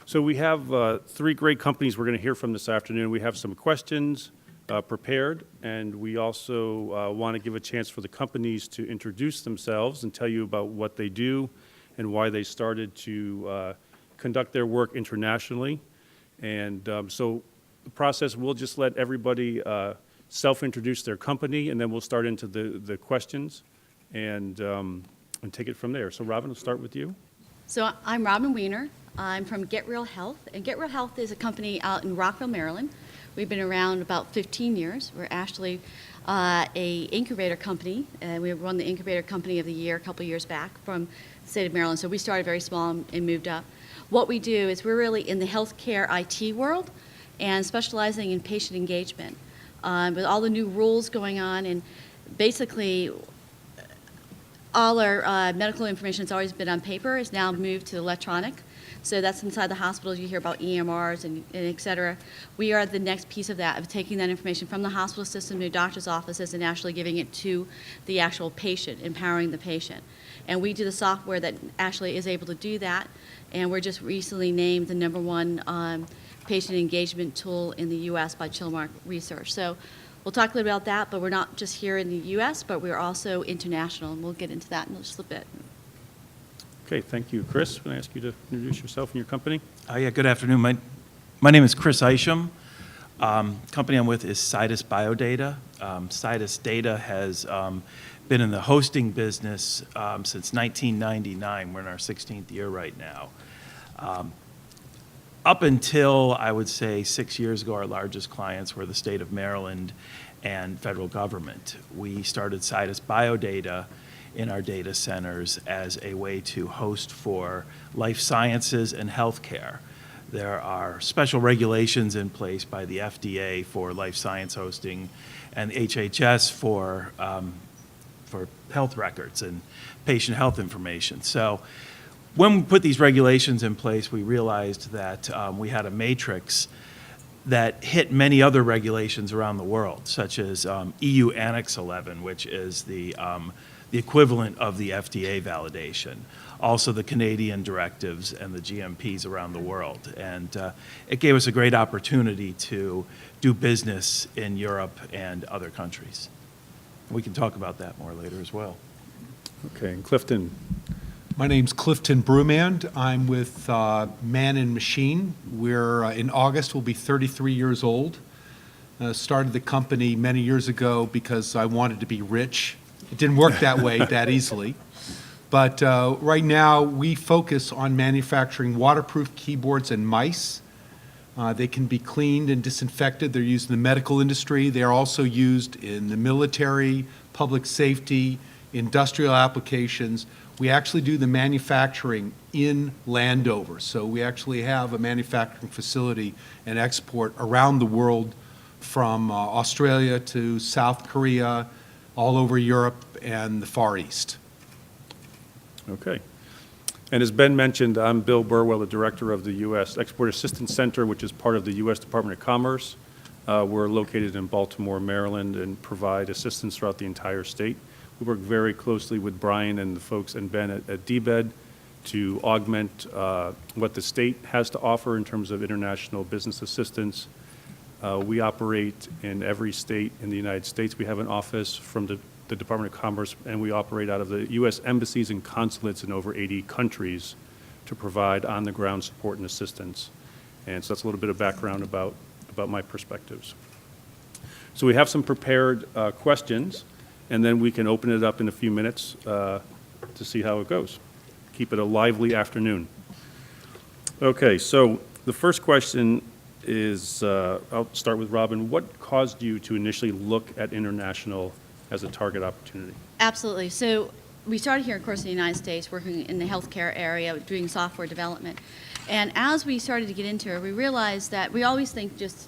So we have three great companies we're going to hear from this afternoon. We have some questions prepared, and we also want to give a chance for the companies to introduce themselves and tell you about what they do and why they started to conduct their work internationally. And so the process, we'll just let everybody self-introduce their company, and then we'll start into the questions and take it from there. So Robin, we'll start with you. So I'm Robin Weiner. I'm from Get Real Health, and Get Real Health is a company out in Rockville, Maryland. We've been around about 15 years. We're actually a incubator company, and we won the Incubator Company of the Year a couple years back from the state of Maryland. So we started very small and moved up. What we do is we're really in the healthcare IT world and specializing in patient engagement. With all the new rules going on, and basically all our medical information that's always been on paper is now moved to electronic. So that's inside the hospitals. You hear about EMRs and et cetera. We are the next piece of that, of taking that information from the hospital system to doctor's offices and actually giving it to the actual patient, empowering the patient. And we do the software that actually is able to do that. And we're just recently named the #1 patient engagement tool in the U.S. by Chilmark Research. So we'll talk a little about that, but we're not just here in the U.S., but we're also international, and we'll get into that in just a bit. Okay, thank you. Chris, I'm going to ask you to introduce yourself and your company. Yeah, good afternoon. My name is Chris Isham. Company I'm with is Situs Biodata. Situs Data has been in the hosting business since 1999. We're in our 16th year right now. Up until, I would say, 6 years ago, our largest clients were the state of Maryland and federal government. We started Situs Biodata in our data centers as a way to host for life sciences and healthcare. There are special regulations in place by the FDA for life science hosting and HHS for health records and patient health information. So when we put these regulations in place, we realized that we had a matrix that hit many other regulations around the world, such as EU Annex 11, which is the equivalent of the FDA validation, also the Canadian directives and the GMPs around the world. And it gave us a great opportunity to do business in Europe and other countries. We can talk about that more later as well. Okay, and Clifton. My name's Clifton Broumand. I'm with Man and Machine. We're, in August, we'll be 33 years old. Started the company many years ago because I wanted to be rich. It didn't work that way that easily. But right now, we focus on manufacturing waterproof keyboards and mice. They can be cleaned and disinfected. They're used in the medical industry. They are also used in the military, public safety, industrial applications. We actually do the manufacturing in Landover. So we actually have a manufacturing facility and export around the world, from Australia to South Korea, all over Europe and the Far East. Okay. And as Ben mentioned, I'm Bill Burwell, the director of the U.S. Export Assistance Center, which is part of the U.S. Department of Commerce. We're located in Baltimore, Maryland, and provide assistance throughout the entire state. We work very closely with Brian and the folks and Ben at DBED to augment what the state has to offer in terms of international business assistance. We operate in every state in the United States. We have an office from the Department of Commerce, and we operate out of the U.S. embassies and consulates in over 80 countries to provide on-the-ground support and assistance. And so that's a little bit of background about my perspectives. So we have some prepared questions, and then we can open it up in a few minutes to see how it goes. Keep it a lively afternoon. Okay, so the first question is, I'll start with Robin. What caused you to initially look at international as a target opportunity? Absolutely. So we started here, of course, in the United States, working in the healthcare area, doing software development. And as we started to get into it, we realized that we always think just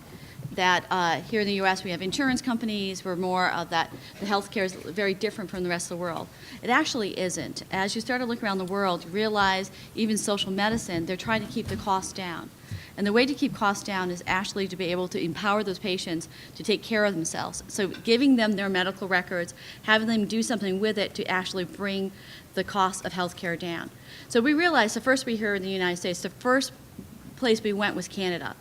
that here in the U.S. we have insurance companies, we're more of that, the healthcare is very different from the rest of the world. It actually isn't. As you start to look around the world, you realize even social medicine, they're trying to keep the costs down. And the way to keep costs down is actually to be able to empower those patients to take care of themselves. So giving them their medical records, having them do something with it to actually bring the cost of healthcare down. So we realized, the first we here in the United States, the first place we went was Canada.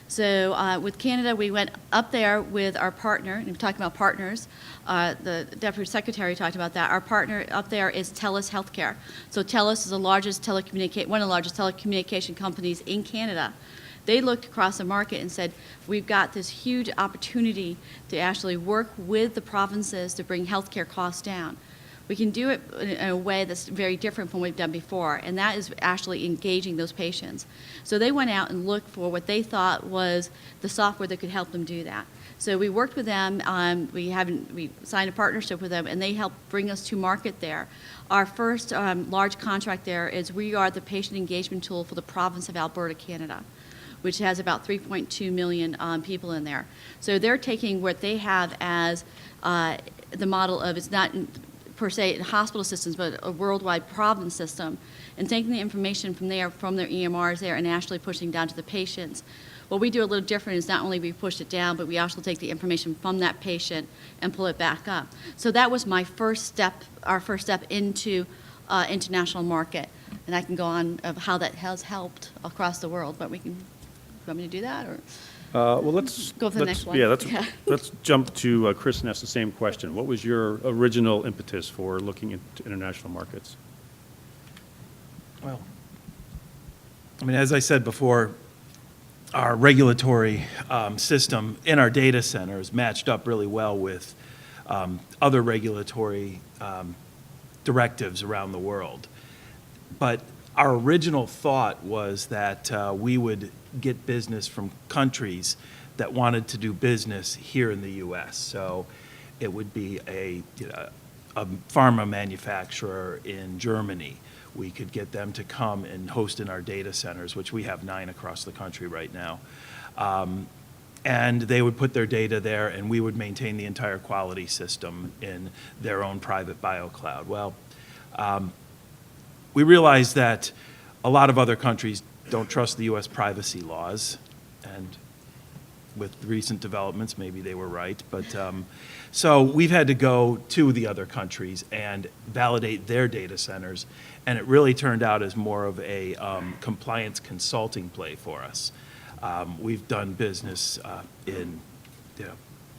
So with Canada, we went up there with our partner, and we're talking about partners. The Deputy Secretary talked about that. Our partner up there is TELUS Healthcare. So TELUS is one of the largest telecommunication companies in Canada. They looked across the market and said, we've got this huge opportunity to actually work with the provinces to bring healthcare costs down. We can do it in a way that's very different from what we've done before, and that is actually engaging those patients. So they went out and looked for what they thought was the software that could help them do that. So we worked with them, we signed a partnership with them, and they helped bring us to market there. Our first large contract there is we are the patient engagement tool for the province of Alberta, Canada, which has about 3.2 million people in there. So they're taking what they have as the model of, it's not per se hospital systems, but a worldwide province system, and taking the information from there, from their EMRs there, and actually pushing down to the patients. What we do a little different is not only we push it down, but we also take the information from that patient and pull it back up. So that was my first step, our first step into international market. And I can go on of how that has helped across the world, but we can, you want me to do that, or? Well, let's Go for the next one. Yeah, let's Yeah. let's jump to Chris and ask the same question. What was your original impetus for looking into international markets? Well, I mean, as I said before, our regulatory system in our data centers matched up really well with other regulatory directives around the world. But our original thought was that we would get business from countries that wanted to do business here in the U.S. So it would be a pharma manufacturer in Germany. We could get them to come and host in our data centers, which we have 9 across the country right now. And they would put their data there, and we would maintain the entire quality system in their own private BioCloud. Well, we realized that a lot of other countries don't trust the U.S. privacy laws, and with recent developments, maybe they were right. But so we've had to go to the other countries and validate their data centers, and it really turned out as more of a compliance consulting play for us. We've done business in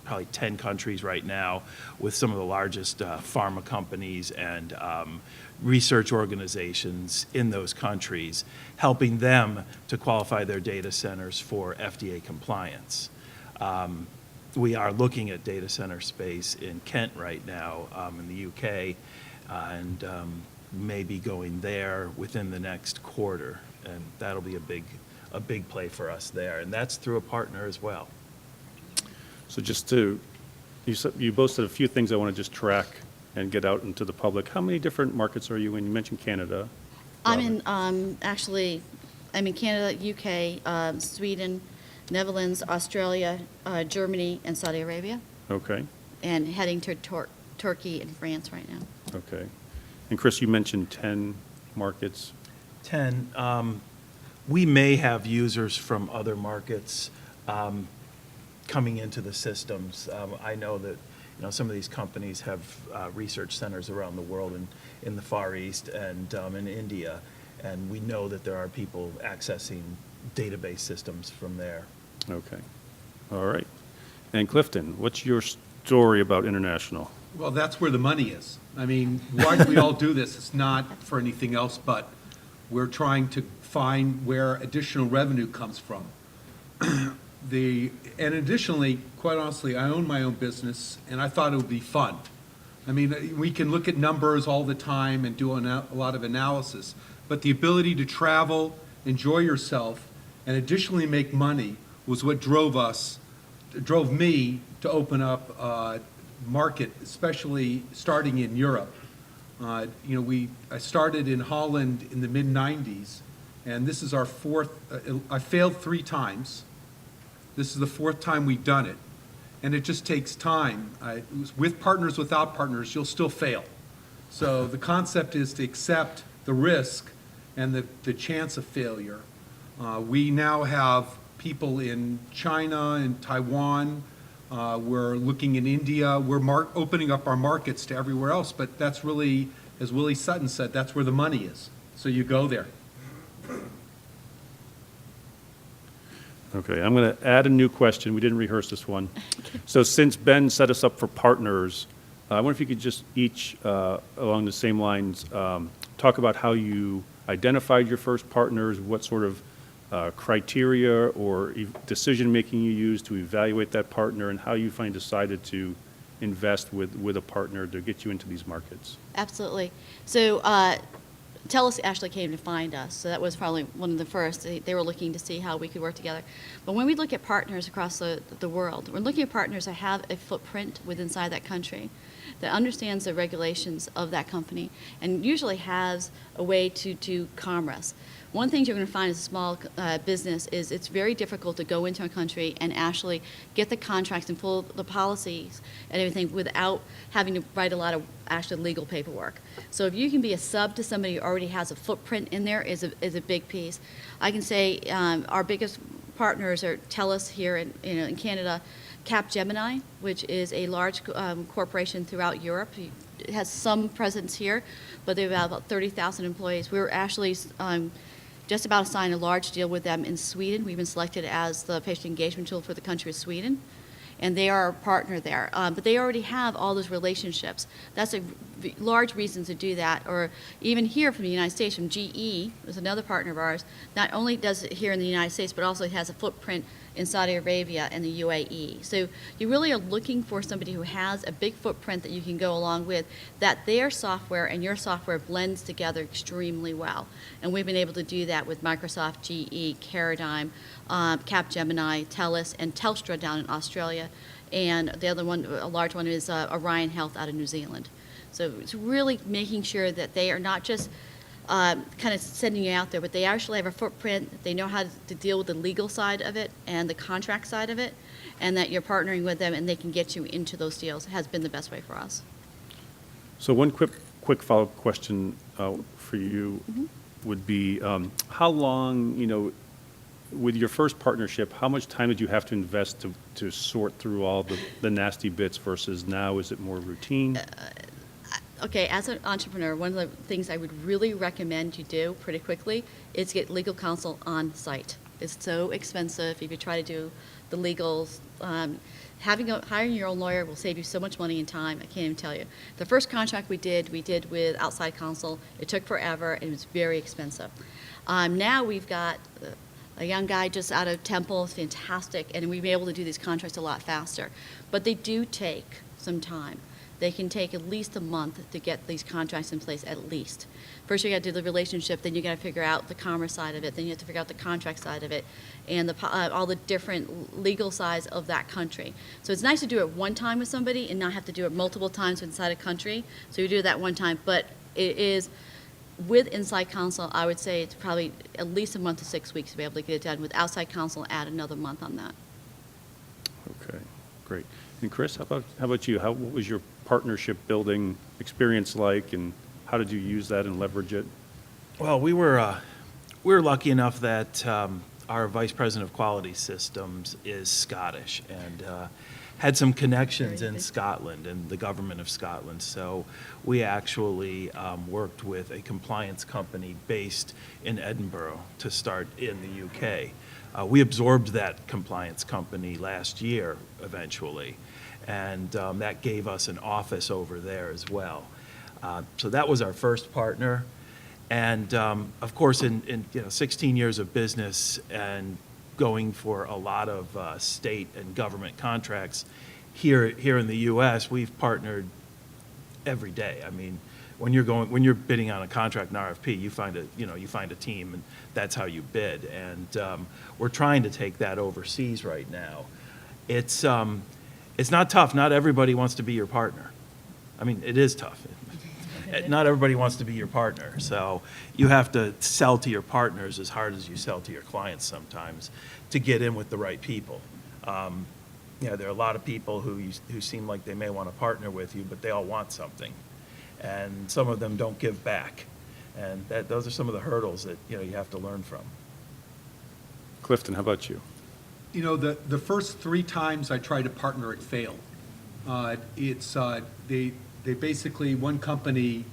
probably 10 countries right now with some of the largest pharma companies and research organizations in those countries, helping them to qualify their data centers for FDA compliance. We are looking at data center space in Kent right now in the UK, and maybe going there within the next quarter, and that'll be a big play for us there, and that's through a partner as well. So just to, you both said a few things I want to just track and get out into the public. How many different markets are you in? You mentioned Canada. I'm in, actually, I'm in Canada, UK, Sweden, Netherlands, Australia, Germany, and Saudi Arabia, Okay, and heading to Turkey and France right now. okay. And Chris, you mentioned 10 markets. 10, we may have users from other markets coming into the systems. I know that some of these companies have research centers around the world in the Far East and in India, and we know that there are people accessing database systems from there. Okay, all right. And Clifton, what's your story about international? Well, that's where the money is. I mean, why do we all do this? It's not for anything else, but we're trying to find where additional revenue comes from. And additionally, quite honestly, I own my own business, and I thought it would be fun. I mean, we can look at numbers all the time and do a lot of analysis, but the ability to travel, enjoy yourself, and additionally make money was what drove me to open up a market, especially starting in Europe. I started in Holland in the mid-90s, and this is our fourth, I failed 3 times. This is the 4th time we've done it, and it just takes time. With partners, without partners, you'll still fail. So the concept is to accept the risk and the chance of failure. We now have people in China and Taiwan. We're looking in India. We're opening up our markets to everywhere else, but that's really, as Willie Sutton said, that's where the money is. So you go there. Okay, I'm going to add a new question. We didn't rehearse this one. So since Ben set us up for partners, I wonder if you could just each, along the same lines, talk about how you identified your first partners, what sort of criteria or decision-making you used to evaluate that partner, and how you finally decided to invest with a partner to get you into these markets. Absolutely. So TELUS actually came to find us, so that was probably one of the first. They were looking to see how we could work together. But when we look at partners across the world, we're looking at partners that have a footprint within inside that country, that understands the regulations of that company, and usually has a way to do commerce. One thing you're going to find as a small business is it's very difficult to go into a country and actually get the contracts and pull the policies and everything without having to write a lot of actual legal paperwork. So if you can be a sub to somebody who already has a footprint in there is a big piece. I can say our biggest partners are TELUS here in Canada, Capgemini, which is a large corporation throughout Europe. It has some presence here, but they have about 30,000 employees. We were actually just about to sign a large deal with them in Sweden. We've been selected as the patient engagement tool for the country of Sweden, and they are our partner there. But they already have all those relationships. That's a large reason to do that. Or even here from the United States, from GE, is another partner of ours, not only does it here in the United States, but also has a footprint in Saudi Arabia and the UAE. So you really are looking for somebody who has a big footprint that you can go along with, that their software and your software blends together extremely well. And we've been able to do that with Microsoft, GE, Paradigm, Capgemini, TELUS, and Telstra down in Australia. And the other one, a large one, is Orion Health out of New Zealand. So it's really making sure that they are not just kind of sending you out there, but they actually have a footprint. They know how to deal with the legal side of it and the contract side of it, and that you're partnering with them and they can get you into those deals. It has been the best way for us. So one quick follow-up question for you would be, how long, with your first partnership, how much time did you have to invest to sort through all the nasty bits versus now? Is it more routine? Okay, as an entrepreneur, one of the things I would really recommend you do pretty quickly is get legal counsel on site. It's so expensive if you try to do the legals. Hiring your own lawyer will save you so much money and time, I can't even tell you. The first contract we did with outside counsel. It took forever, and it was very expensive. Now we've got a young guy just out of Temple, is fantastic, and we've been able to do these contracts a lot faster. But they do take some time. They can take at least a month to get these contracts in place, at least. First, you got to do the relationship, then you got to figure out the commerce side of it, then you have to figure out the contract side of it, and all the different legal sides of that country. So it's nice to do it one time with somebody and not have to do it multiple times inside a country. So you do that one time, but it is, with inside counsel, I would say it's probably at least a month to 6 weeks to be able to get it done. With outside counsel, add another month on that. Okay, great. And Chris, how about you? What was your partnership building experience like, and how did you use that and leverage it? Well, we were lucky enough that our vice president of quality systems is Scottish and had some connections in Scotland and the government of Scotland. So we actually worked with a compliance company based in Edinburgh to start in the UK. We absorbed that compliance company last year eventually, and that gave us an office over there as well. So that was our first partner. And of course, in 16 years of business and going for a lot of state and government contracts here in the U.S., we've partnered every day. I mean, when you're bidding on a contract, an RFP, you find a team, and that's how you bid. And we're trying to take that overseas right now. It's not tough. Not everybody wants to be your partner. I mean, it is tough. Not everybody wants to be your partner. So you have to sell to your partners as hard as you sell to your clients sometimes to get in with the right people. There are a lot of people who seem like they may want to partner with you, but they all want something. And some of them don't give back. And those are some of the hurdles that you have to learn from. Clifton, how about you? The first 3 times I tried to partner, it failed. They basically, one company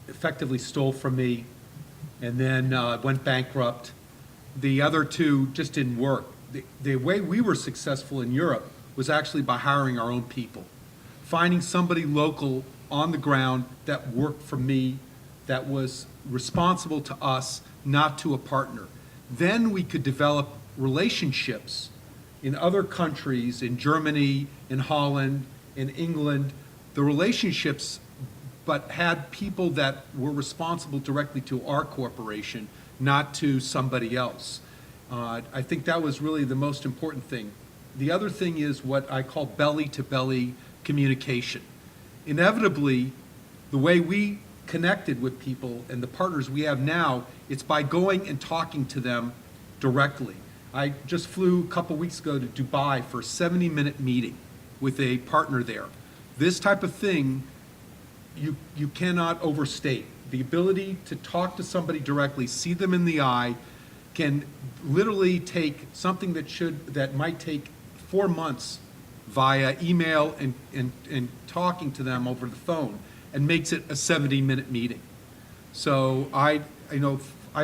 effectively stole from me and then went bankrupt. The other two just didn't work. The way we were successful in Europe was actually by hiring our own people, finding somebody local on the ground that worked for me, that was responsible to us, not to a partner. Then we could develop relationships in other countries, in Germany, in Holland, in England, the relationships, but had people that were responsible directly to our corporation, not to somebody else. I think that was really the most important thing. The other thing is what I call belly-to-belly communication. Inevitably, the way we connected with people and the partners we have now, it's by going and talking to them directly. I just flew a couple weeks ago to Dubai for a 70-minute meeting with a partner there. This type of thing, you cannot overstate. The ability to talk to somebody directly, see them in the eye, can literally take something that might take 4 months via email and talking to them over the phone, and makes it a 70-minute meeting. So I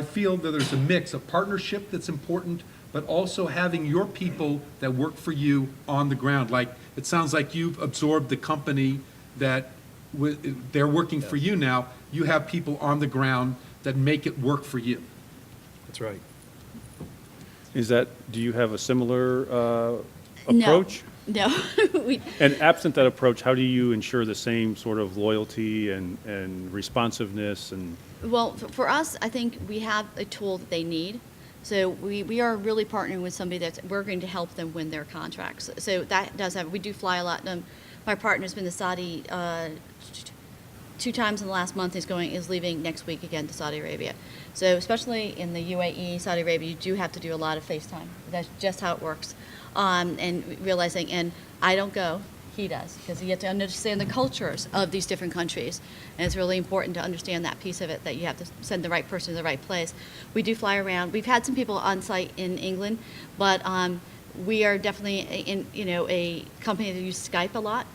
feel that there's a mix of partnership that's important, but also having your people that work for you on the ground. Like, it sounds like you've absorbed the company that they're working for you now. You have people on the ground that make it work for you. That's right. Do you have a similar approach? No. We, And absent that approach, how do you ensure the same sort of loyalty and responsiveness and? well, for us, I think we have a tool that they need. So we are really partnering with somebody we're going to help them win their contracts. So that does have, we do fly a lot. My partner's been to Saudi 2 times in the last month. Is leaving next week again to Saudi Arabia. So especially in the UAE, Saudi Arabia, you do have to do a lot of FaceTime. That's just how it works. And realizing, and I don't go, he does, because you have to understand the cultures of these different countries. And it's really important to understand that piece of it, that you have to send the right person to the right place. We do fly around. We've had some people on site in England, but we are definitely in a company that uses Skype a lot.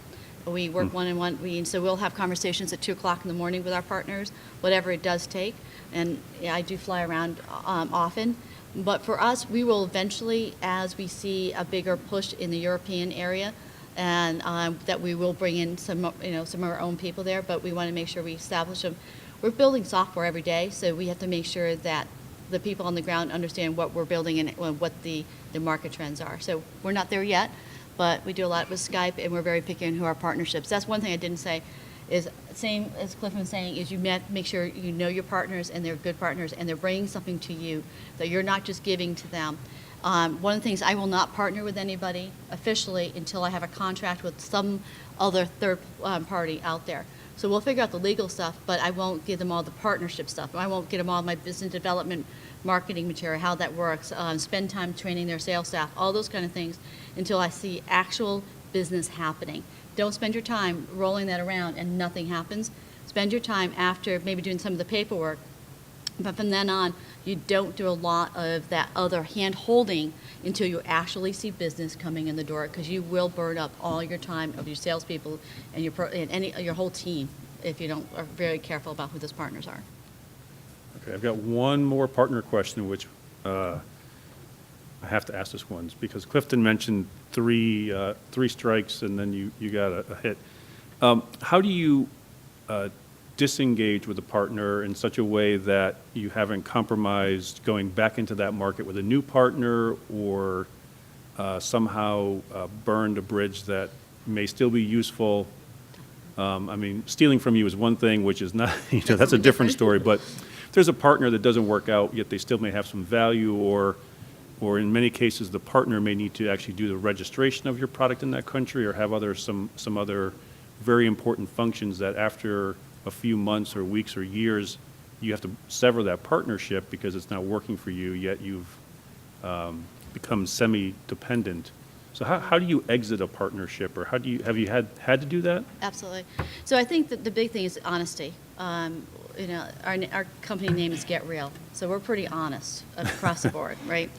We work one-on-one, so we'll have conversations at 2 o'clock in the morning with our partners, whatever it does take. And yeah, I do fly around often. But for us, we will eventually, as we see a bigger push in the European area, and that we will bring in some of our own people there, but we want to make sure we establish them. We're building software every day, so we have to make sure that the people on the ground understand what we're building and what the market trends are. So we're not there yet, but we do a lot with Skype, and we're very picky on who our partnerships. That's one thing I didn't say, is same as Clifton was saying, is you make sure you know your partners and they're good partners and they're bringing something to you, that you're not just giving to them. One of the things, I will not partner with anybody officially until I have a contract with some other third party out there. So we'll figure out the legal stuff, but I won't give them all the partnership stuff. I won't get them all my business development, marketing material, how that works, spend time training their sales staff, all those kind of things, until I see actual business happening. Don't spend your time rolling that around and nothing happens. Spend your time after maybe doing some of the paperwork, but from then on, you don't do a lot of that other hand-holding until you actually see business coming in the door, because you will burn up all your time of your salespeople and your whole team if you are very careful about who those partners are. Okay, I've got one more partner question, which I have to ask this one, because Clifton mentioned three strikes and then you got a hit. How do you disengage with a partner in such a way that you haven't compromised going back into that market with a new partner, or somehow burned a bridge that may still be useful? I mean, stealing from you is one thing, which is not, that's a different story, but if there's a partner that doesn't work out, yet they still may have some value, or in many cases, the partner may need to actually do the registration of your product in that country, or have some other very important functions that after a few months or weeks or years, you have to sever that partnership because it's not working for you, yet you've become semi-dependent. So how do you exit a partnership, or have you had to do that? Absolutely. So I think that the big thing is honesty. Our company name is Get Real, so we're pretty honest across the board, right?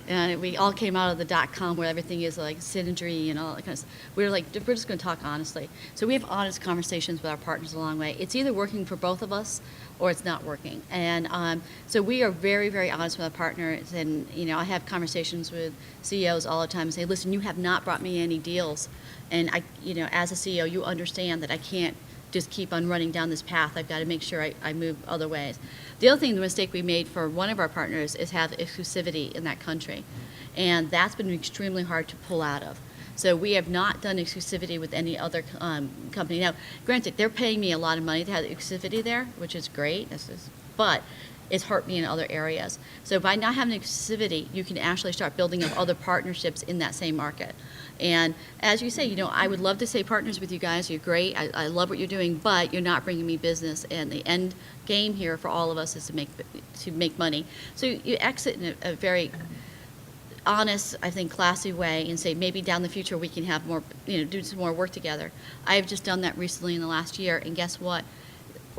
And we all came out of the .com where everything is like synergy and all that kind of stuff. We were like, we're just going to talk honestly. So we have honest conversations with our partners along the way. It's either working for both of us or it's not working. And so we are very, very honest with our partners. And, I have conversations with CEOs all the time and say, listen, you have not brought me any deals. And as a CEO, you understand that I can't just keep on running down this path. I've got to make sure I move other ways. The other thing, the mistake we made for one of our partners is have exclusivity in that country. And that's been extremely hard to pull out of. So we have not done exclusivity with any other company. Now, granted, they're paying me a lot of money to have exclusivity there, which is great, but it's hurt me in other areas. So by not having exclusivity, you can actually start building up other partnerships in that same market. And as you say, I would love to say partners with you guys. You're great. I love what you're doing, but you're not bringing me business. And the end game here for all of us is to make money. So you exit in a very honest, I think, classy way and say maybe down the future we can have more, do some more work together. I have just done that recently in the last year, and guess what?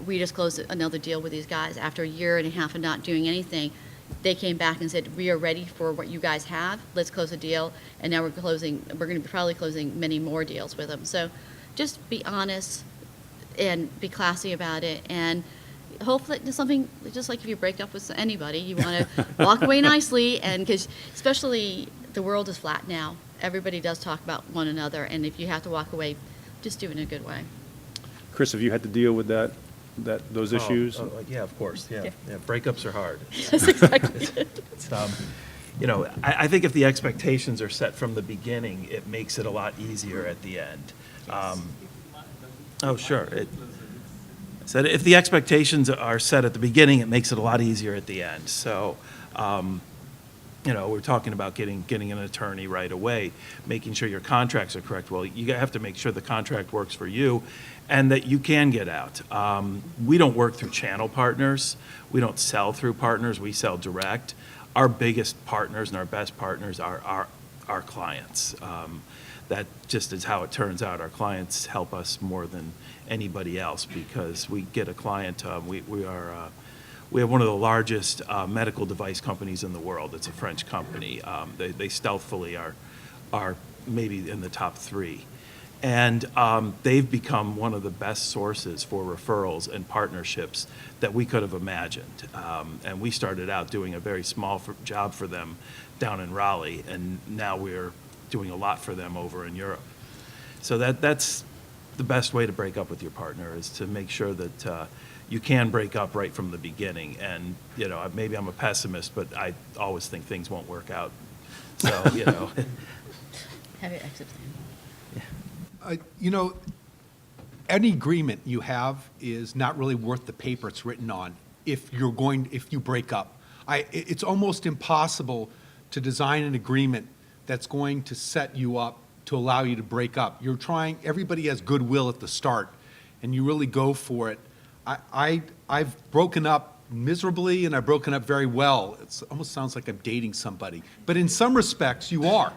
We just closed another deal with these guys after a year and a half of not doing anything. They came back and said, we are ready for what you guys have. Let's close a deal. And now we're going to be probably closing many more deals with them. So just be honest and be classy about it. And hopefully there's something, just like if you break up with anybody, you want to walk away nicely. And because especially the world is flat now. Everybody does talk about one another. And if you have to walk away, just do it in a good way. Chris, have you had to deal with those issues? Yeah, of course, yeah. Breakups are hard. That's exactly it. It's, I think if the expectations are set from the beginning, it makes it a lot easier at the end. Sure. So if the expectations are set at the beginning, it makes it a lot easier at the end. So, we're talking about getting an attorney right away, making sure your contracts are correct. Well, you have to make sure the contract works for you and that you can get out. We don't work through channel partners. We don't sell through partners. We sell direct. Our biggest partners and our best partners are our clients. That just is how it turns out. Our clients help us more than anybody else because we get a client. We have one of the largest medical device companies in the world. It's a French company. They stealthily are maybe in the top 3. And they've become one of the best sources for referrals and partnerships that we could have imagined. And we started out doing a very small job for them down in Raleigh, and now we're doing a lot for them over in Europe. So that's the best way to break up with your partner, is to make sure that you can break up right from the beginning. And, maybe I'm a pessimist, but I always think things won't work out. So, Have your exit plan. Any agreement you have is not really worth the paper it's written on if you break up. It's almost impossible to design an agreement that's going to set you up to allow you to break up. Everybody has goodwill at the start, and you really go for it. I've broken up miserably, and I've broken up very well. It almost sounds like I'm dating somebody. But in some respects, you are.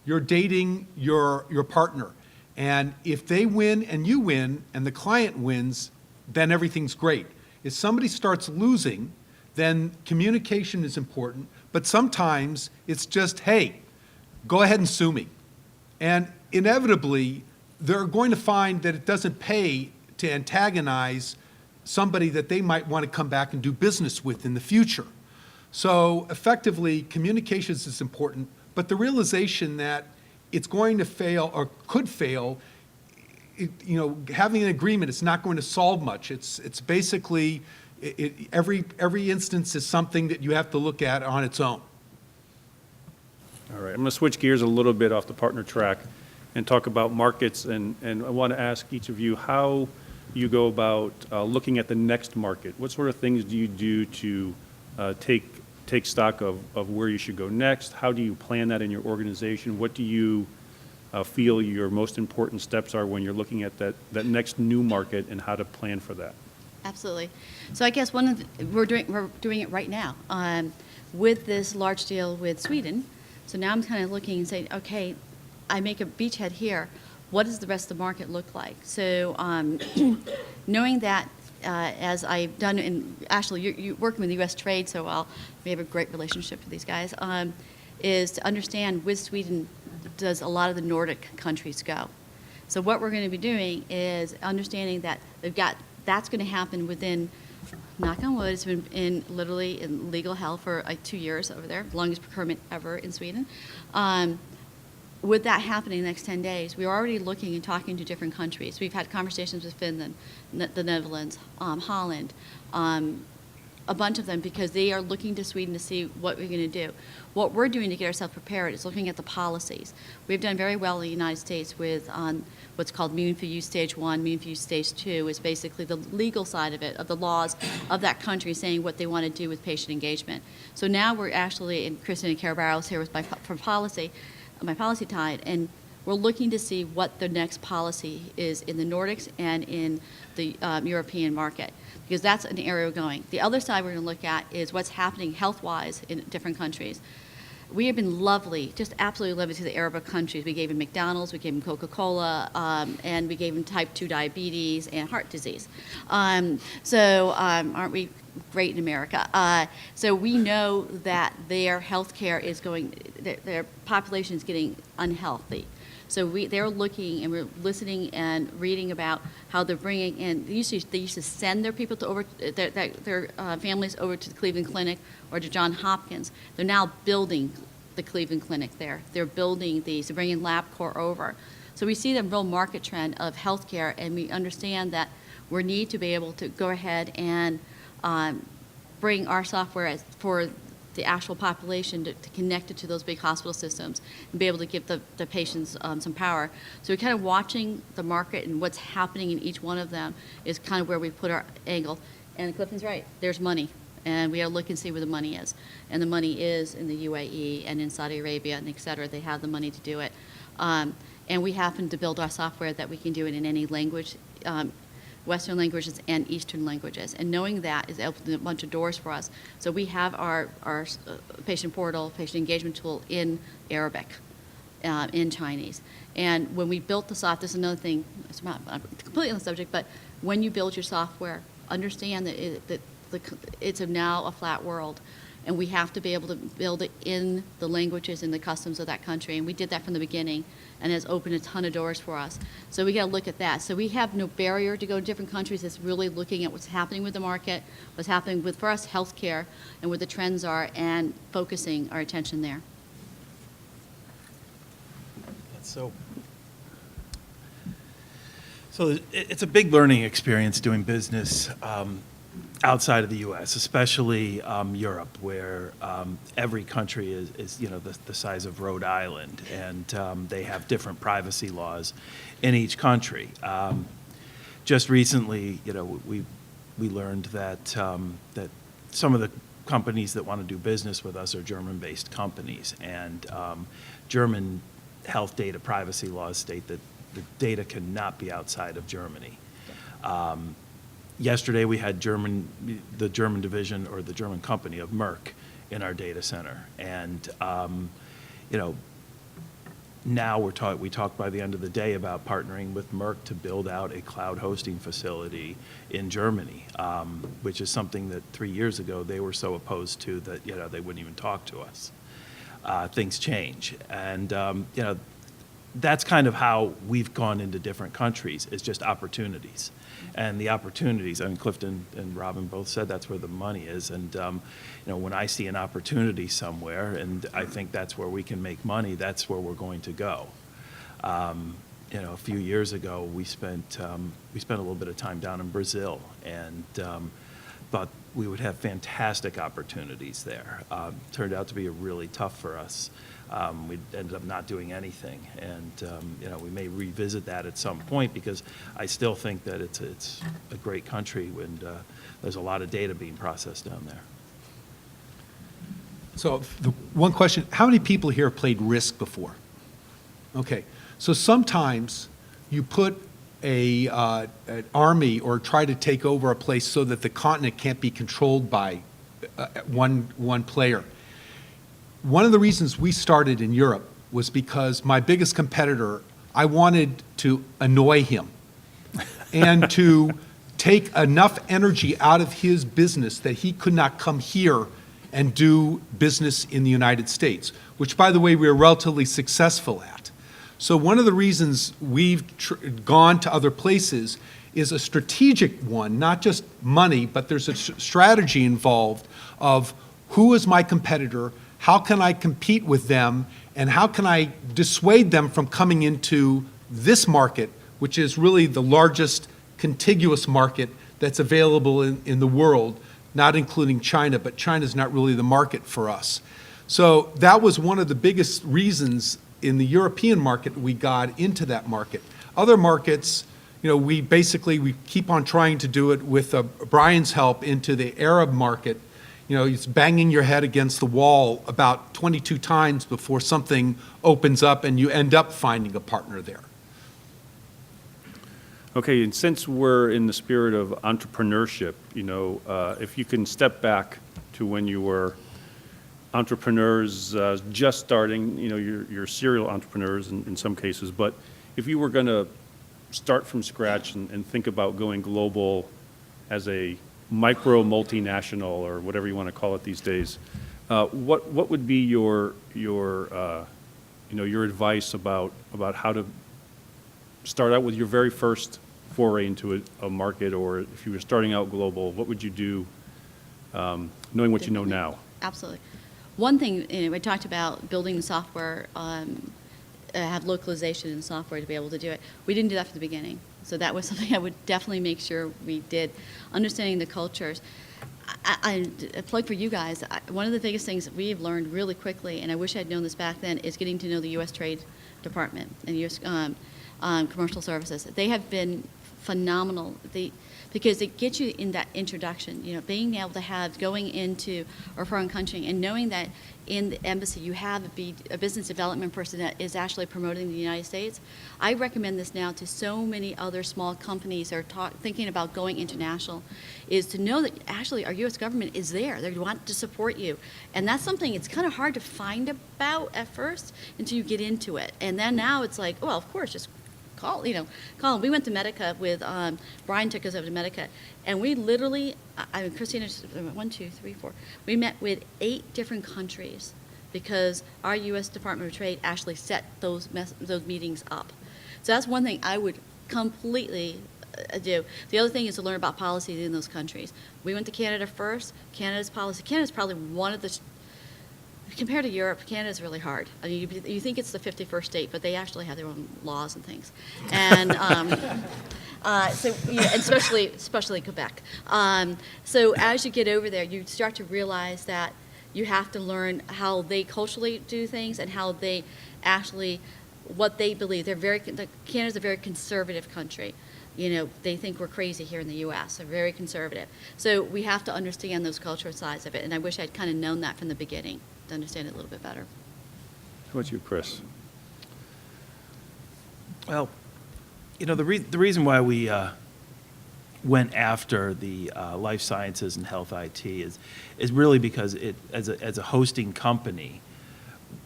You're dating your partner. And if they win and you win and the client wins, then everything's great. If somebody starts losing, then communication is important. But sometimes it's just, hey, go ahead and sue me. And inevitably, they're going to find that it doesn't pay to antagonize somebody that they might want to come back and do business with in the future. So effectively, communications is important, but the realization that it's going to fail or could fail, having an agreement is not going to solve much. It's basically, every instance is something that you have to look at on its own. All right, I'm going to switch gears a little bit off the partner track and talk about markets, and I want to ask each of you how you go about looking at the next market. What sort of things do you do to take stock of where you should go next? How do you plan that in your organization? What do you feel your most important steps are when you're looking at that next new market, and how to plan for that? Absolutely. So I guess we're doing it right now with this large deal with Sweden. So now I'm kind of looking and saying, okay, I make a beachhead here. What does the rest of the market look like? So knowing that, as I've done, and Ashley, you're working with U.S. Trade so well, we have a great relationship with these guys. is to understand where Sweden does a lot of the Nordic countries go. So what we're going to be doing is understanding that that's going to happen within, knock on wood, it's been literally in legal hell for like 2 years over there, longest procurement ever in Sweden. With that happening in the next 10 days, we're already looking and talking to different countries. We've had conversations with Finland, the Netherlands, Holland, a bunch of them, because they are looking to Sweden to see what we're going to do. What we're doing to get ourselves prepared is looking at the policies. We've done very well in the United States with what's called Mean for Use Stage 1, Mean for Use Stage 2, is basically the legal side of it, of the laws of that country saying what they want to do with patient engagement. So now we're actually, and Kristen and Carabaro is here with my policy tide, and we're looking to see what the next policy is in the Nordics and in the European market, because that's an area we're going. The other side we're going to look at is what's happening health-wise in different countries. We have been lovely, just absolutely lovely to the Arab countries. We gave them McDonald's, we gave them Coca-Cola, and we gave them type 2 diabetes and heart disease. Aren't we great in America? So we know that their health care is their population is getting unhealthy. So they're looking and we're listening and reading about how they're bringing in. They used to send their people their families over to the Cleveland Clinic or to Johns Hopkins. They're now building the Cleveland Clinic there. They're building these. They're bringing LabCorp over. So we see the real market trend of healthcare, and we understand that we need to be able to go ahead and bring our software for the actual population to connect it to those big hospital systems and be able to give the patients some power. So we're kind of watching the market and what's happening in each one of them is kind of where we put our angle. And Clifton's right, there's money. And we got to look and see where the money is. And the money is in the UAE and in Saudi Arabia and et cetera. They have the money to do it. And we happen to build our software that we can do it in any language, Western languages and Eastern languages. And knowing that is opening a bunch of doors for us. So we have our patient portal, patient engagement tool in Arabic, in Chinese. And when we built the software, this is another thing, it's not completely on the subject, but when you build your software, understand that it's now a flat world. And we have to be able to build it in the languages and the customs of that country. And we did that from the beginning, and it's opened a ton of doors for us. So we got to look at that. So we have no barrier to go to different countries. It's really looking at what's happening with the market, what's happening with, for us, healthcare, and where the trends are, and focusing our attention there. So it's a big learning experience doing business outside of the U.S., especially Europe, where every country is the size of Rhode Island, and they have different privacy laws in each country. Just recently, we learned that that some of the companies that want to do business with us are German-based companies, and German health data privacy laws state that the data cannot be outside of Germany. Yesterday, we had the German division or the German company of Merck in our data center, and now we talked by the end of the day about partnering with Merck to build out a cloud hosting facility in Germany, which is something that 3 years ago they were so opposed to that they wouldn't even talk to us. Things change, and that's kind of how we've gone into different countries. It's just opportunities. And the opportunities, Clifton and Robin both said that's where the money is. And, when I see an opportunity somewhere and I think that's where we can make money, that's where we're going to go. A few years ago, we spent a little bit of time down in Brazil and thought we would have fantastic opportunities there. Turned out to be really tough for us. We ended up not doing anything, and we may revisit that at some point because I still think that it's a great country and there's a lot of data being processed down there. So the one question, how many people here have played Risk before? Okay, so sometimes you put an army or try to take over a place so that the continent can't be controlled by one player. One of the reasons we started in Europe was because my biggest competitor, I wanted to annoy him and to take enough energy out of his business that he could not come here and do business in the United States, which, by the way, we are relatively successful at. So one of the reasons we've gone to other places is a strategic one, not just money, but there's a strategy involved of who is my competitor, how can I compete with them, and how can I dissuade them from coming into this market, which is really the largest contiguous market that's available in the world, not including China, but China's not really the market for us. So that was one of the biggest reasons in the European market we got into that market. Other markets, we keep on trying to do it with Brian's help into the Arab market. It's banging your head against the wall about 22 times before something opens up and you end up finding a partner there. Okay, and since we're in the spirit of entrepreneurship, if you can step back to when you were entrepreneurs just starting, you're serial entrepreneurs in some cases, but if you were going to start from scratch and think about going global as a micro multinational or whatever you want to call it these days, what would be your advice about how to start out with your very first foray into a market, or if you were starting out global, what would you do, knowing what you know now? Absolutely. One thing, we talked about building the software, have localization in software to be able to do it. We didn't do that from the beginning. So that was something I would definitely make sure we did. Understanding the cultures. I plug for you guys, one of the biggest things that we've learned really quickly, and I wish I'd known this back then, is getting to know the U.S. Trade Department and U.S. Commercial Services. They have been phenomenal. Because it gets you in that introduction, being able to going into a foreign country and knowing that in the embassy you have a business development person that is actually promoting the United States. I recommend this now to so many other small companies that are thinking about going international, is to know that actually our U.S. government is there. They want to support you. And that's something it's kind of hard to find about at first until you get into it. And then now it's like, well, of course, just call them. We went to Medica with, Brian took us over to Medica, and we literally, Christina, 1, 2, 3, 4, we met with 8 different countries because our U.S. Department of Trade actually set those meetings up. So that's one thing I would completely do. The other thing is to learn about policies in those countries. We went to Canada first. Canada's policy, Canada's probably one of the, compared to Europe, Canada is really hard. I mean, you think it's the 51st state, but they actually have their own laws and things, and especially Quebec. So as you get over there, you start to realize that you have to learn how they culturally do things and how they actually what they believe. Canada's a very conservative country. They think we're crazy here in the U.S. They're very conservative. So we have to understand those cultural sides of it, and I wish I'd kind of known that from the beginning to understand it a little bit better. How about you, Chris? Well, the reason why we went after the life sciences and health IT is really because as a hosting company,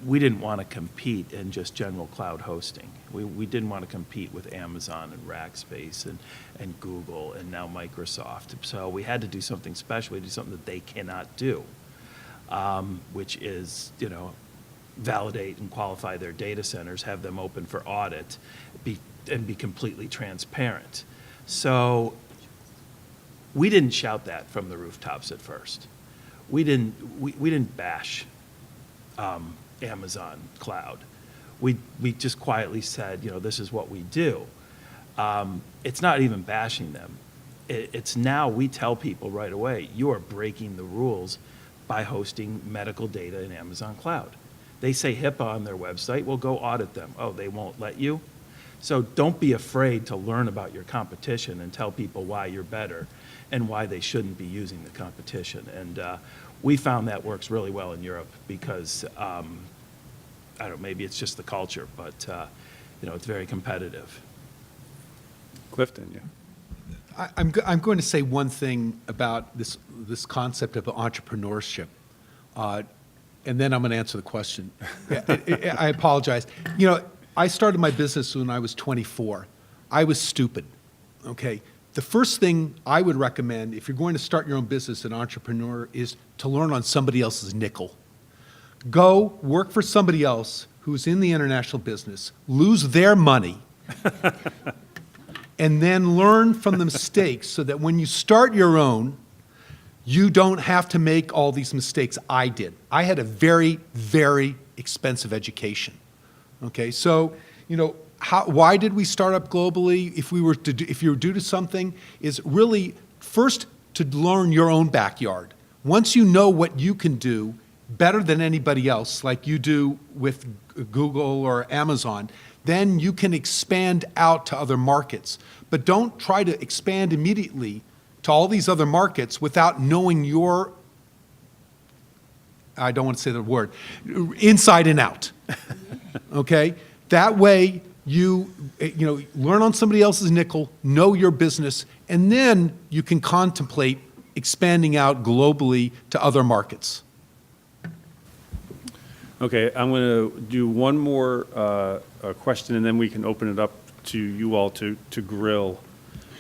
we didn't want to compete in just general cloud hosting. We didn't want to compete with Amazon and Rackspace and Google and now Microsoft. So we had to do something special. We had to do something that they cannot do, which is, validate and qualify their data centers, have them open for audit, and be completely transparent. So we didn't shout that from the rooftops at first. We didn't bash Amazon Cloud. We just quietly said, this is what we do. It's not even bashing them. It's now we tell people right away, you are breaking the rules by hosting medical data in Amazon Cloud. They say HIPAA on their website, well, go audit them. Oh, they won't let you? So don't be afraid to learn about your competition and tell people why you're better and why they shouldn't be using the competition. And we found that works really well in Europe because, I don't know, maybe it's just the culture, but it's very competitive. Clifton, yeah. I'm going to say one thing about this concept of entrepreneurship, and then I'm going to answer the question. I apologize. I started my business when I was 24. I was stupid, okay? the first thing I would recommend if you're going to start your own business, an entrepreneur, is to learn on somebody else's nickel. Go work for somebody else who's in the international business, lose their money, and then learn from the mistakes so that when you start your own, you don't have to make all these mistakes I did. I had a very, very expensive education. Okay, so, why did we start up globally? If you were due to something, is really first to learn your own backyard. Once you know what you can do better than anybody else, like you do with Google or Amazon, then you can expand out to other markets. But don't try to expand immediately to all these other markets without knowing your, I don't want to say the word, inside and out. Okay? That way you learn on somebody else's nickel, know your business, and then you can contemplate expanding out globally to other markets. Okay, I'm going to do one more question, and then we can open it up to you all to grill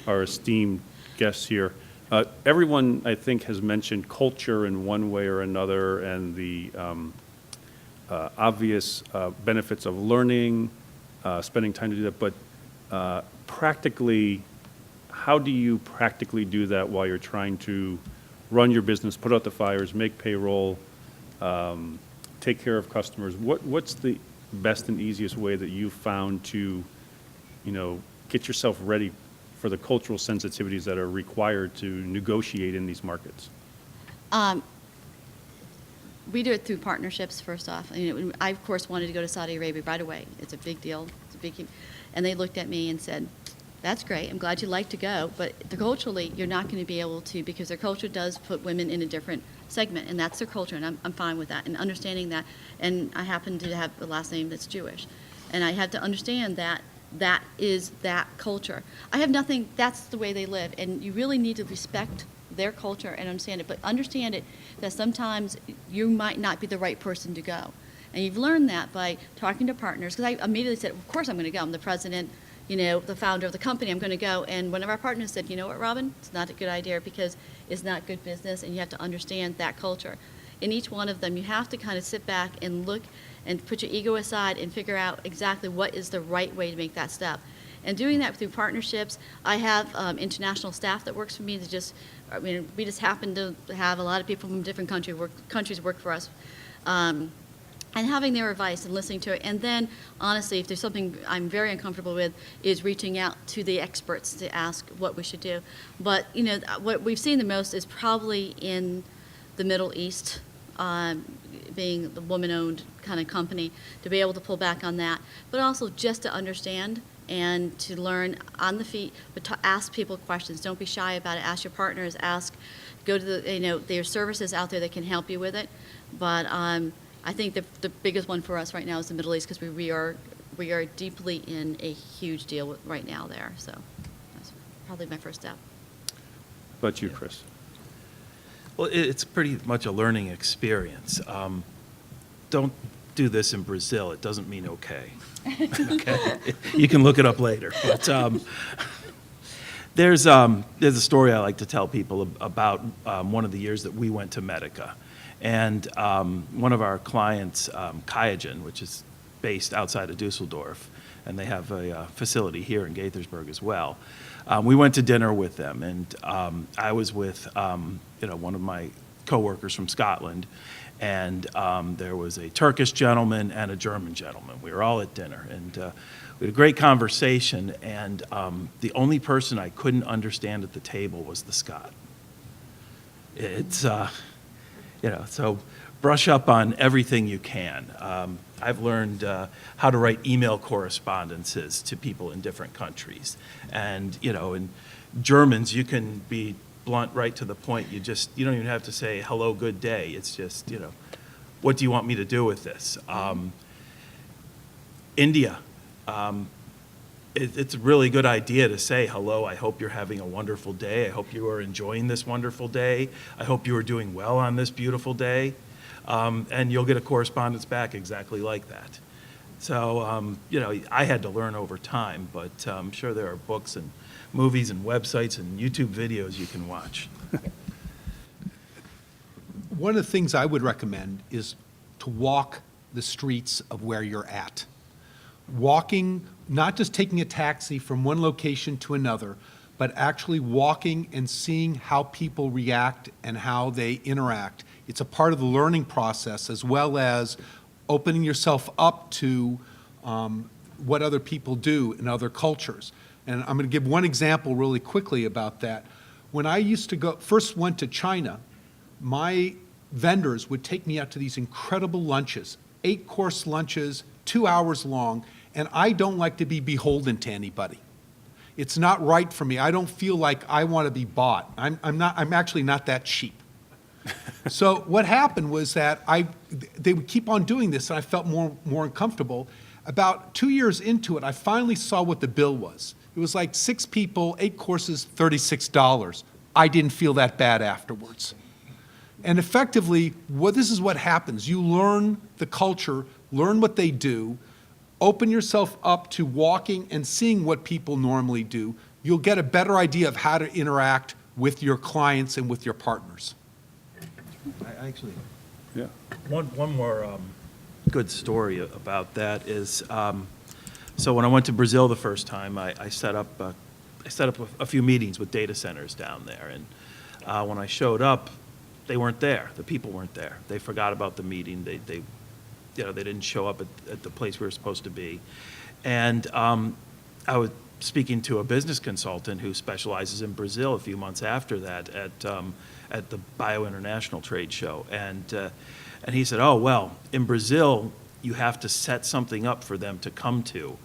our esteemed guests here. Everyone, I think, has mentioned culture in one way or another, and the obvious benefits of learning, spending time to do that. But practically, how do you practically do that while you're trying to run your business, put out the fires, make payroll, take care of customers? What's the best and easiest way that you found to, get yourself ready for the cultural sensitivities that are required to negotiate in these markets? We do it through partnerships, first off. I, of course, wanted to go to Saudi Arabia right away. It's a big deal. And they looked at me and said, that's great. I'm glad you like to go. But culturally, you're not going to be able to, because their culture does put women in a different segment, and that's their culture, and I'm fine with that, and understanding that. And I happen to have a last name that's Jewish. And I had to understand that that is that culture. I have nothing, that's the way they live. And you really need to respect their culture and understand it. But understand it that sometimes you might not be the right person to go. And you've learned that by talking to partners, because I immediately said, of course I'm going to go. I'm the president, the founder of the company, I'm going to go. And one of our partners said, you know what, Robin, it's not a good idea because it's not good business, and you have to understand that culture. In each one of them, you have to kind of sit back and look and put your ego aside and figure out exactly what is the right way to make that step. And doing that through partnerships, I have international staff that works for me we just happen to have a lot of people from different countries work for us. And having their advice and listening to it. And then, honestly, if there's something I'm very uncomfortable with, is reaching out to the experts to ask what we should do. But, what we've seen the most is probably in the Middle East, being the woman-owned kind of company, to be able to pull back on that. But also just to understand and to learn on the feet, but to ask people questions. Don't be shy about it. Ask your partners. Go to there's services out there that can help you with it. But I think the biggest one for us right now is the Middle East, because we are deeply in a huge deal right now there. So that's probably my first step. But you, Chris? Well, it's pretty much a learning experience. Don't do this in Brazil. It doesn't mean okay. Okay? You can look it up later. But there's a story I like to tell people about one of the years that we went to Medica. And one of our clients, Qiagen, which is based outside of Dusseldorf, and they have a facility here in Gaithersburg as well. We went to dinner with them, and I was with one of my coworkers from Scotland, and there was a Turkish gentleman and a German gentleman. We were all at dinner, and we had a great conversation, and the only person I couldn't understand at the table was the Scot. It's so brush up on everything you can. I've learned how to write email correspondences to people in different countries. And, in Germans, you can be blunt right to the point. You don't even have to say, hello, good day. It's just, what do you want me to do with this? India, it's a really good idea to say, hello, I hope you're having a wonderful day. I hope you are enjoying this wonderful day. I hope you are doing well on this beautiful day. And you'll get a correspondence back exactly like that. So, I had to learn over time, but I'm sure there are books and movies and websites and YouTube videos you can watch. One of the things I would recommend is to walk the streets of where you're at. Walking, not just taking a taxi from one location to another, but actually walking and seeing how people react and how they interact. It's a part of the learning process, as well as opening yourself up to what other people do in other cultures. And I'm going to give one example really quickly about that. When I used to first went to China, my vendors would take me out to these incredible lunches, 8-course lunches, 2 hours long, and I don't like to be beholden to anybody. It's not right for me. I don't feel like I want to be bought. I'm actually not that cheap. So what happened was that they would keep on doing this, and I felt more uncomfortable. About 2 years into it, I finally saw what the bill was. It was like 6 people, 8 courses, $36. I didn't feel that bad afterwards. And effectively, this is what happens. You learn the culture, learn what they do, open yourself up to walking and seeing what people normally do. You'll get a better idea of how to interact with your clients and with your partners. I actually, Yeah. one more good story about that is, so when I went to Brazil the first time, I set up a few meetings with data centers down there, and when I showed up, they weren't there. The people weren't there. They forgot about the meeting. They didn't show up at the place we were supposed to be. And I was speaking to a business consultant who specializes in Brazil a few months after that at the Bio International trade show. And he said, oh, well, in Brazil, you have to set something up for them to come to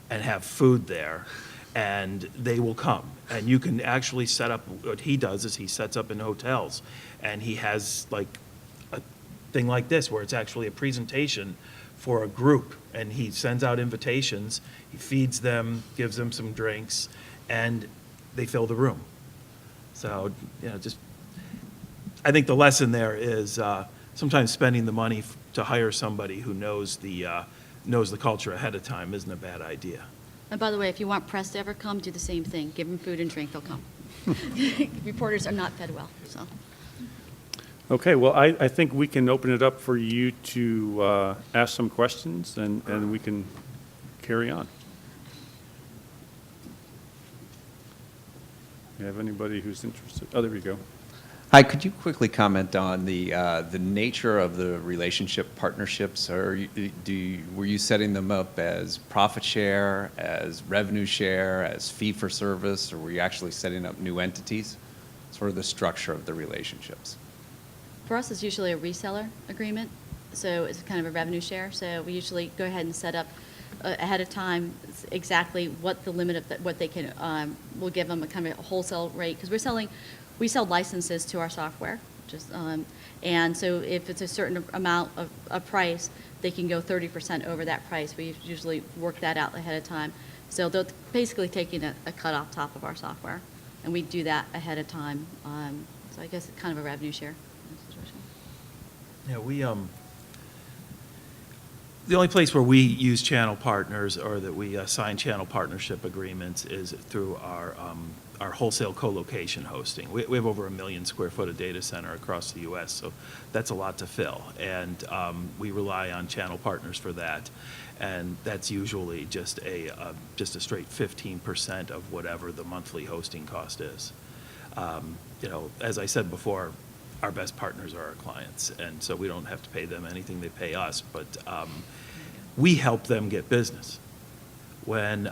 and have food there, and they will come. And you can actually set up, what he does is he sets up in hotels, and he has like a thing like this where it's actually a presentation for a group, and he sends out invitations, he feeds them, gives them some drinks, and they fill the room. So, just, I think the lesson there is sometimes spending the money to hire somebody who knows the culture ahead of time isn't a bad idea. And by the way, if you want press to ever come, do the same thing. Give them food and drink, they'll come. Reporters are not fed well, so. Okay, well, I think we can open it up for you to ask some questions, and we can carry on. You have anybody who's interested? Oh, there we go. Hi, could you quickly comment on the nature of the relationship partnerships? Were you setting them up as profit share, as revenue share, as fee for service, or were you actually setting up new entities? Sort of the structure of the relationships. For us, it's usually a reseller agreement, so it's kind of a revenue share. So we usually go ahead and set up ahead of time exactly what the limit of what they can. We'll give them a kind of a wholesale rate because we sell licenses to our software, and so if it's a certain amount of price, they can go 30% over that price. We usually work that out ahead of time. So they're basically taking a cut off top of our software, and we do that ahead of time. So I guess it's kind of a revenue share. Yeah, the only place where we use channel partners or that we sign channel partnership agreements is through our wholesale co-location hosting. We have over 1 million square foot of data center across the U.S., so that's a lot to fill. And we rely on channel partners for that. And that's usually just a straight 15% of whatever the monthly hosting cost is. As I said before, our best partners are our clients, and so we don't have to pay them anything, they pay us, but we help them get business. When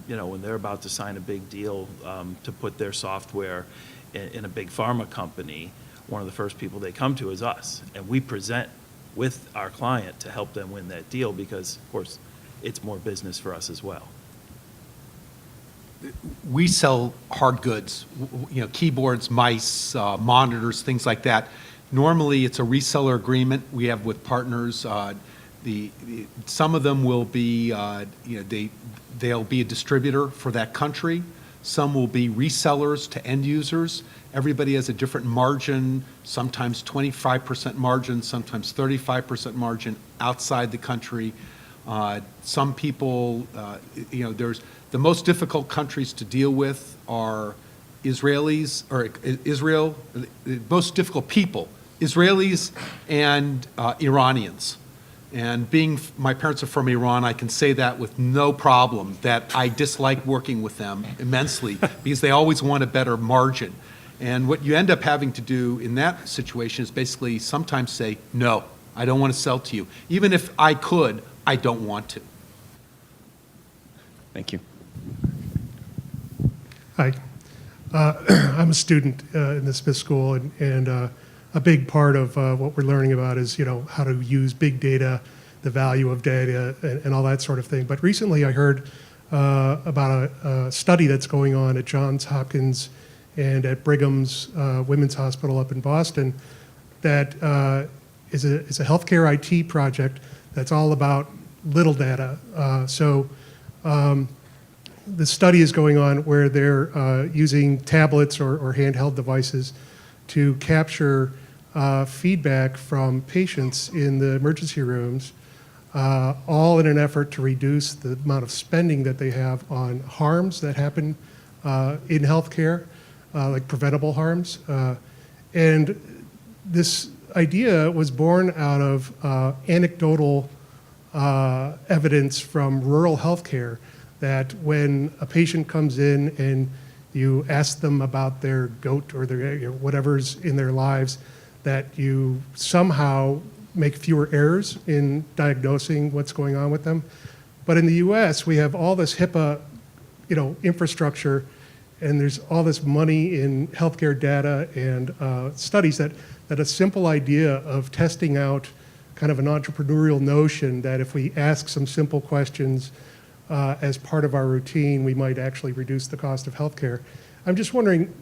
they're about to sign a big deal to put their software in a big pharma company, one of the first people they come to is us, and we present with our client to help them win that deal because, of course, it's more business for us as well. We sell hard goods, keyboards, mice, monitors, things like that. Normally, it's a reseller agreement we have with partners. Some of them will be, they'll be a distributor for that country. Some will be resellers to end users. Everybody has a different margin, sometimes 25% margin, sometimes 35% margin outside the country. Some people, there's the most difficult countries to deal with are Israelis, or Israel, the most difficult people, Israelis and Iranians. And my parents are from Iran, I can say that with no problem, that I dislike working with them immensely because they always want a better margin. And what you end up having to do in that situation is basically sometimes say, no, I don't want to sell to you. Even if I could, I don't want to. Thank you. Hi. I'm a student in the Smith School, and a big part of what we're learning about is, how to use big data, the value of data, and all that sort of thing. But recently I heard about a study that's going on at Johns Hopkins and at Brigham's Women's Hospital up in Boston that is a healthcare IT project that's all about little data. The study is going on where they're using tablets or handheld devices to capture feedback from patients in the emergency rooms, all in an effort to reduce the amount of spending that they have on harms that happen in healthcare, like preventable harms. And this idea was born out of anecdotal evidence from rural healthcare that when a patient comes in and you ask them about their goat or their whatever's in their lives, that you somehow make fewer errors in diagnosing what's going on with them. But in the U.S., we have all this HIPAA, infrastructure, and there's all this money in healthcare data and studies that a simple idea of testing out kind of an entrepreneurial notion that if we ask some simple questions as part of our routine, we might actually reduce the cost of healthcare. I'm just wondering,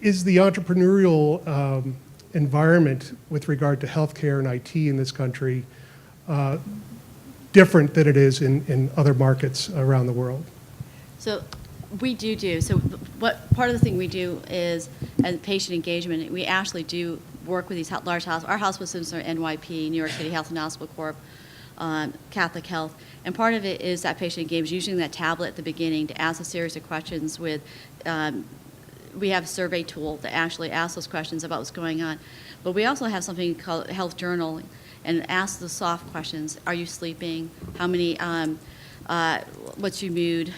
is the entrepreneurial environment with regard to healthcare and IT in this country different than it is in other markets around the world? So we do. So what part of the thing we do is, as patient engagement, we actually do work with these large hospitals. Our hospital systems are NYP, New York City Health and Hospital Corp, Catholic Health. And part of it is that patient engagement, using that tablet at the beginning to ask a series of questions with, we have a survey tool that actually asks those questions about what's going on. But we also have something called health journaling and ask the soft questions. Are you sleeping? How many, what's your mood?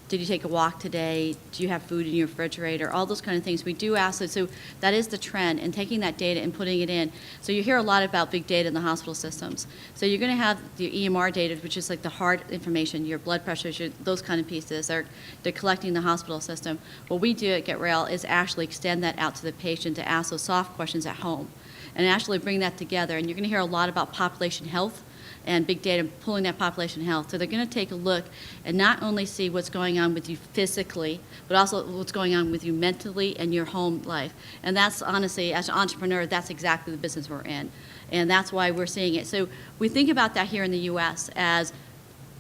Did you take a walk today? Do you have food in your refrigerator? All those kind of things. We do ask it. So that is the trend, and taking that data and putting it in. So you hear a lot about big data in the hospital systems. So you're going to have the EMR data, which is like the hard information, your blood pressures, those kind of pieces. They're collecting the hospital system. What we do at GetRail is actually extend that out to the patient to ask those soft questions at home and actually bring that together. And you're going to hear a lot about population health and big data, pulling that population health. So they're going to take a look and not only see what's going on with you physically, but also what's going on with you mentally and your home life. And that's honestly, as an entrepreneur, that's exactly the business we're in. And that's why we're seeing it. So we think about that here in the U.S. as,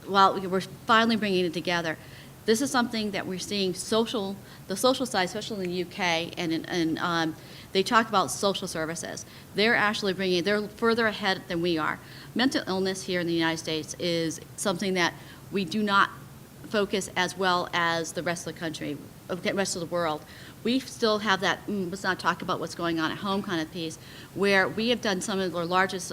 well, we're finally bringing it together. This is something that we're seeing the social side, especially in the UK, and they talk about social services. They're actually they're further ahead than we are. Mental illness here in the United States is something that we do not focus as well as the rest of the country, the rest of the world. We still have that, let's not talk about what's going on at home kind of piece, where we have done some of our largest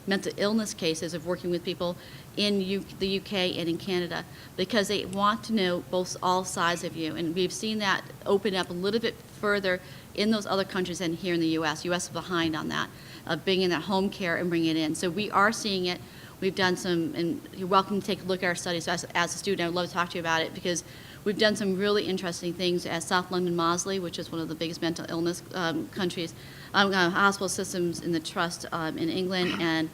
mental illness cases of working with people in the UK and in Canada, because they want to know all sides of you. And we've seen that open up a little bit further in those other countries than here in the U.S. U.S. is behind on that, bringing that home care and bringing it in. So we are seeing it. We've done some, and you're welcome to take a look at our studies. As a student, I would love to talk to you about it, because we've done some really interesting things at South London Moseley, which is one of the biggest mental illness countries, hospital systems in the trust in England, and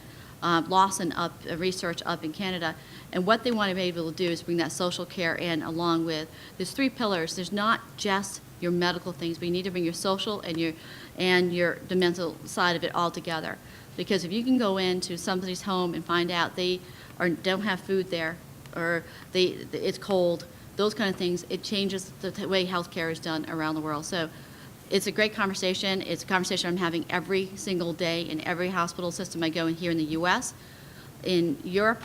Lawson research up in Canada. And what they want to be able to do is bring that social care in along with, there's 3 pillars. There's not just your medical things, but you need to bring your social and the mental side of it all together. Because if you can go into somebody's home and find out they don't have food there, or it's cold, those kind of things, it changes the way healthcare is done around the world. So it's a great conversation. It's a conversation I'm having every single day in every hospital system I go in here in the U.S., in Europe,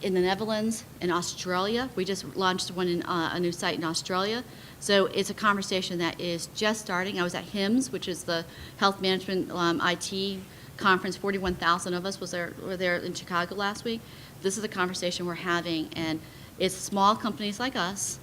in the Netherlands, in Australia. We just launched one in a new site in Australia. So it's a conversation that is just starting. I was at HIMSS, which is the Health Management IT conference. 41,000 of us were there in Chicago last week. This is a conversation we're having, and it's small companies like us,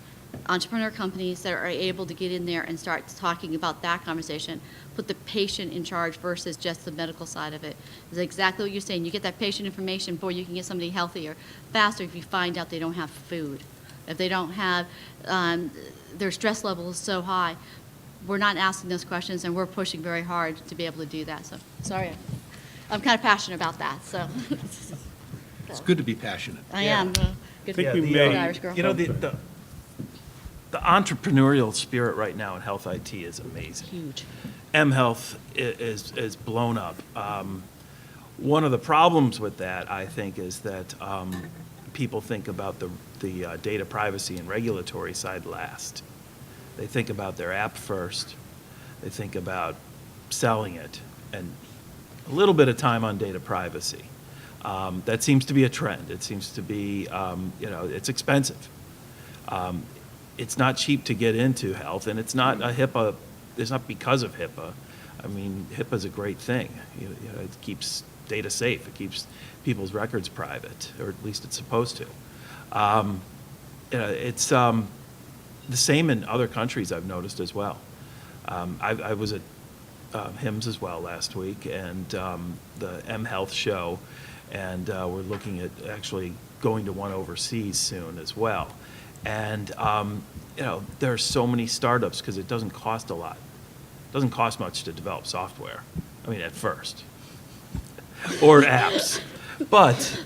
entrepreneur companies that are able to get in there and start talking about that conversation, put the patient in charge versus just the medical side of it. It's exactly what you're saying. You get that patient information before you can get somebody healthier faster if you find out they don't have food. If they don't have, their stress level is so high. We're not asking those questions, and we're pushing very hard to be able to do that. So, sorry. I'm kind of passionate about that, so. It's good to be passionate. I am. Good think good we may- Irish girl. You know, the entrepreneurial spirit right now in health IT is amazing. Huge. mHealth is blown up. One of the problems with that, I think, is that people think about the data privacy and regulatory side last. They think about their app first. They think about selling it, and a little bit of time on data privacy. That seems to be a trend. It seems to be, it's expensive. It's not cheap to get into health, and it's not a HIPAA. It's not because of HIPAA. I mean, HIPAA is a great thing. It keeps data safe. It keeps people's records private, or at least it's supposed to. It's the same in other countries, I've noticed as well. I was at HIMSS as well last week, and the mHealth show, and we're looking at actually going to one overseas soon as well. And there are so many startups because it doesn't cost a lot. It doesn't cost much to develop software. I mean, at first, or apps. But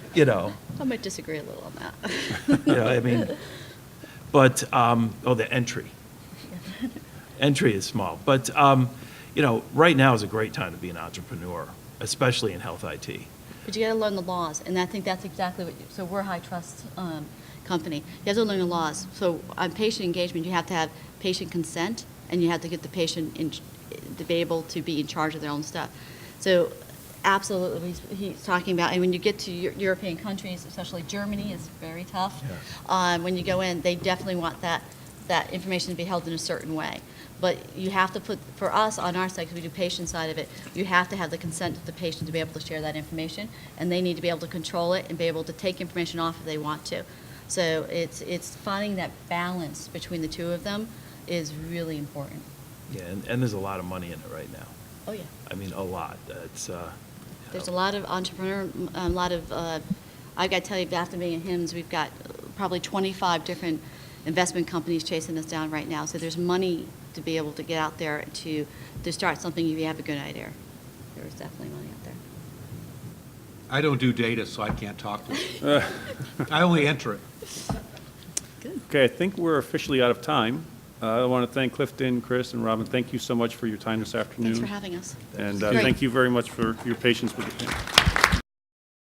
I might disagree a little on that. I mean, but the entry is small. But right now is a great time to be an entrepreneur, especially in health IT. But you got to learn the laws, and I think that's exactly what. So we're a high trust company. You have to learn the laws. So on patient engagement, you have to have patient consent, and you have to get the patient to be able to be in charge of their own stuff. So absolutely, he's talking about, and when you get to European countries, especially Germany, is very tough. Yeah. When you go in, they definitely want that information to be held in a certain way. But you have to put, for us on our side, because we do patient side of it, you have to have the consent of the patient to be able to share that information, and they need to be able to control it and be able to take information off if they want to. So it's finding that balance between the two of them is really important. Yeah, and there's a lot of money in it right now. Oh, yeah. I mean, a lot. It's There's a lot of I've got to tell you, after being in HIMSS, we've got probably 25 different investment companies chasing us down right now. So there's money to be able to get out there to start something if you have a good idea. There's definitely money out there. I don't do data, so I can't talk to it. I only enter it. Good. Okay, I think we're officially out of time. I want to thank Clifton, Chris, and Robin. Thank you so much for your time this afternoon. Thanks for having us. And Great. thank you very much for your patience with the.